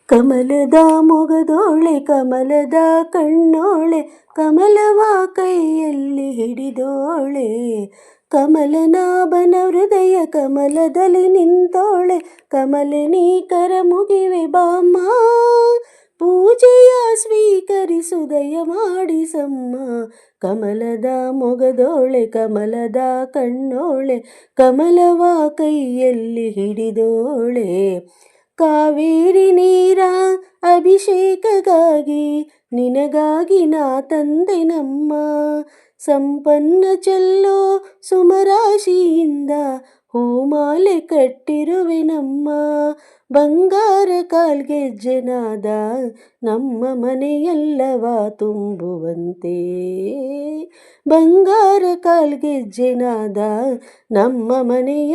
ಕಮಲದ ಮೊಗದೋಳೆ ಕಮಲದ ಕಣ್ಣೋಳೆ ಕಮಲವ ಕೈಯಲ್ಲಿ ಹಿಡಿದೋಳೆ ಕಮಲನಾಭನ ಹೃದಯ ಕಮಲದಲ್ಲಿ ನಿಂತೋಳೆ ಕಮಲಿನಿ ಕರ ಮುಗಿವೆ ಬಾಮ್ಮ ಪೂಜೆಯ ಸ್ವೀಕರಿಸುದಯ ಮಾಡಿಸಮ್ಮ ಕಮಲದ ಮೊಗದೋಳೆ ಕಮಲದ ಕಣ್ಣೋಳೆ ಕಮಲವ ಕೈಯಲ್ಲಿ ಹಿಡಿದೋಳೆ ಕಾವೇರಿ ನೀರ ಅಭಿಷೇಕಗಾಗಿ ನಿನಗಾಗಿ ನಾ ತಂದೆನಮ್ಮ ಸಂಪನ್ನ ಚೆಲ್ಲೋ ಸುಮರಾಶಿಯಿಂದ ಹೂಮಾಲೆ ಕಟ್ಟಿರುವೆನಮ್ಮ ಬಂಗಾರ ಕಾಲ್ಗೆಜ್ಜೆನಾದ ನಮ್ಮ ಮನೆಯೆಲ್ಲವ ತುಂಬುವಂತೆ ಬಂಗಾರ ಕಾಲ್ಗೆಜ್ಜೆನಾದ ನಮ್ಮ ಮನೆಯ